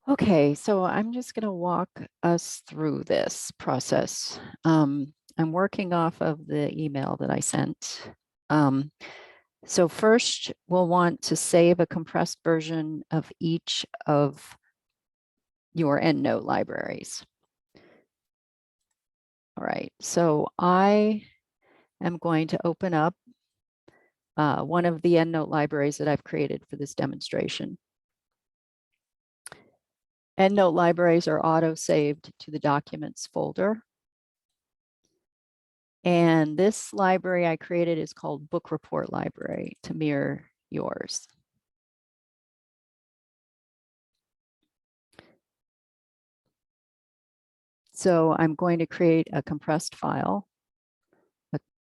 Okay, so I'm just going to walk us through this process. I'm working off of the email that I sent. So first, we'll want to save a compressed version of each of your EndNote libraries. All right, so I am going to open up one of the EndNote libraries that I've created for this demonstration. EndNote libraries are auto-saved to the Documents folder. And this library I created is called Book Report Library to mirror yours. So I'm going to create a compressed file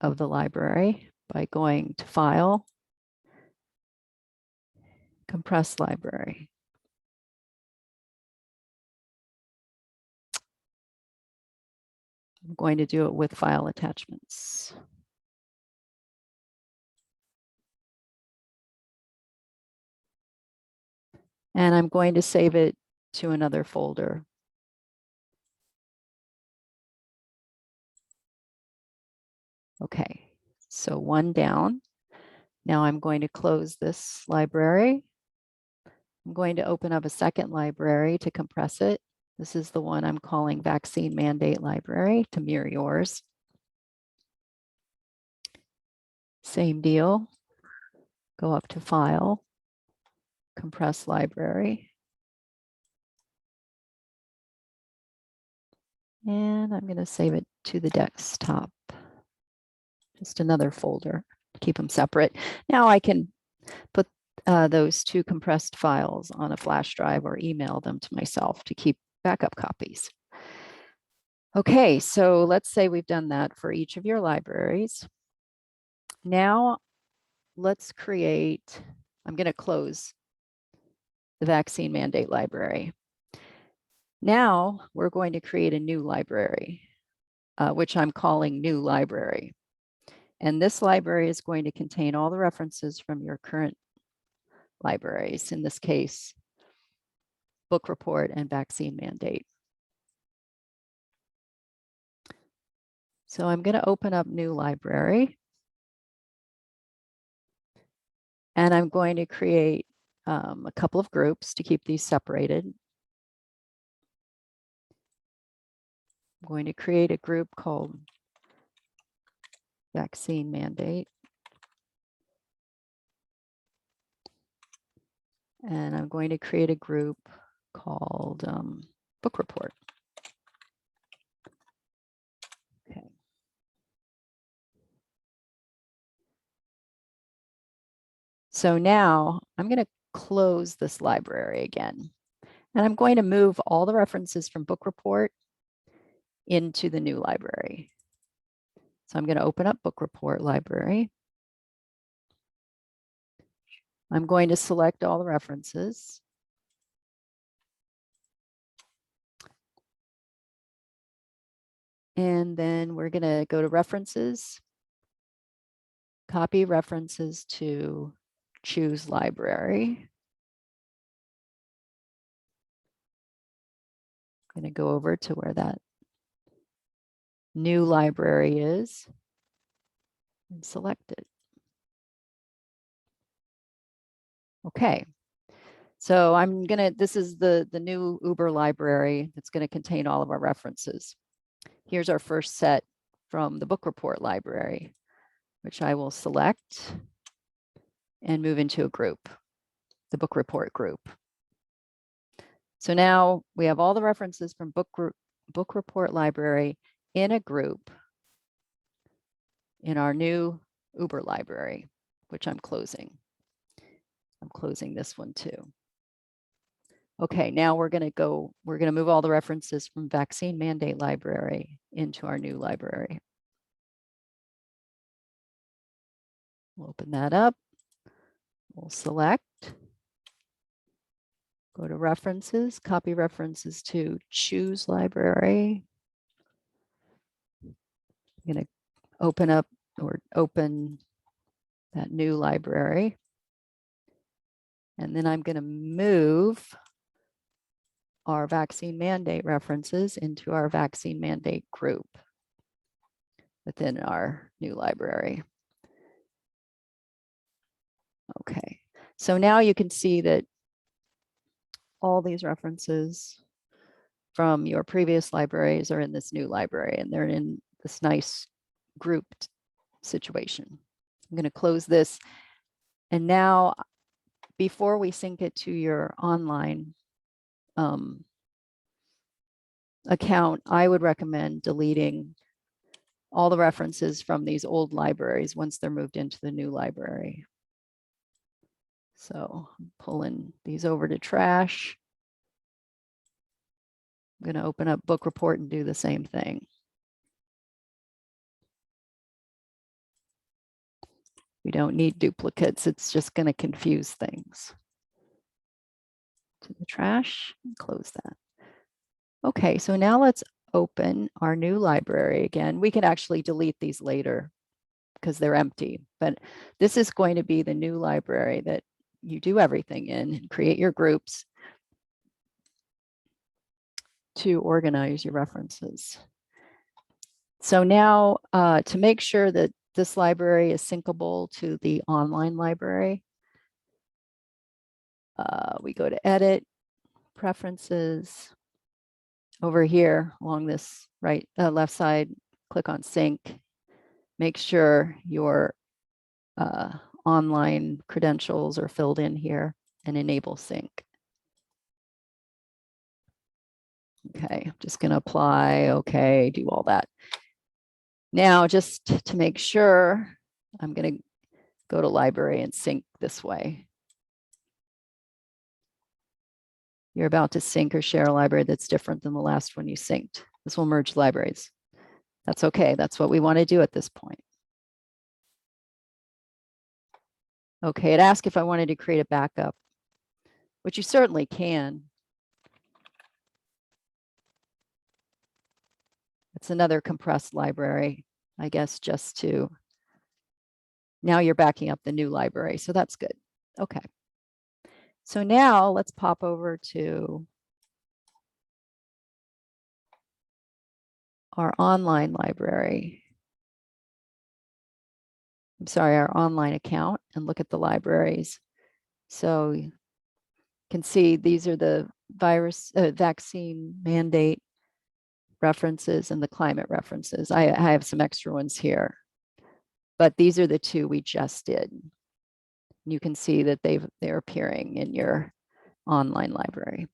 of the library by going to File, Compressed Library. I'm going to do it with file attachments. And I'm going to save it to another folder. Okay, so one down. Now I'm going to close this library. I'm going to open up a second library to compress it. This is the one I'm calling Vaccine Mandate Library to mirror yours. Same deal. Go up to File, Compress Library. And I'm going to save it to the desktop. Just another folder. Keep them separate. Now I can put those two compressed files on a flash drive or email them to myself to keep backup copies. Okay, so let's say we've done that for each of your libraries. Now let's create, I'm going to close the Vaccine Mandate Library. Now we're going to create a new library, which I'm calling New Library. And this library is going to contain all the references from your current libraries, in this case, Book Report and Vaccine Mandate. So I'm going to open up New Library. And I'm going to create a couple of groups to keep these separated. I'm going to create a group called Vaccine Mandate. And I'm going to create a group called Book Report. Okay. So now I'm going to close this library again. And I'm going to move all the references from Book Report into the new library. So I'm going to open up Book Report Library. I'm going to select all the references. And then we're going to go to References, copy references to choose library. I'm going to go over to where that new library is and select it. Okay. So I'm going to, this is the new Uber library that's going to contain all of our references. Here's our first set from the Book Report library, which I will select and move into a group, the Book Report group. So now we have all the references from Book Report library in a group in our new Uber library, which I'm closing. I'm closing this one too. Okay, now we're going to move all the references from Vaccine Mandate Library into our new library. We'll open that up. We'll select, go to References, copy references to choose library. I'm going to open that new library. And then I'm going to move our vaccine mandate references into our vaccine mandate group within our new library. Okay, so now you can see that all these references from your previous libraries are in this new library, and they're in this nice grouped situation. I'm going to close this. And now, before we sync it to your online account, I would recommend deleting all the references from these old libraries once they're moved into the new library. So I'm pulling these over to trash. I'm going to open up Book Report and do the same thing. We don't need duplicates. It's just going to confuse things. To the trash and close that. Okay, so now let's open our new library again. We can actually delete these later because they're empty, but this is going to be the new library that you do everything in and create your groups to organize your references. So now to make sure that this library is syncable to the online library, we go to Edit, Preferences. Over here along this left side, click on Sync. Make sure your online credentials are filled in here and enable sync. Okay, I'm just going to apply. Okay, do all that. Now, just to make sure, I'm going to go to library and sync this way. You're about to sync or share a library that's different than the last one you synced. This will merge libraries. That's okay. That's what we want to do at this point. Okay, it asked if I wanted to create a backup, which you certainly can. It's another compressed library, I guess, just to, now you're backing up the new library, so that's good. Okay. So now let's pop over to our online library. I'm sorry, our online account, and look at the libraries. So you can see these are the vaccine mandate references and the climate references. I have some extra ones here, but these are the two we just did. You can see that they're appearing in your online library.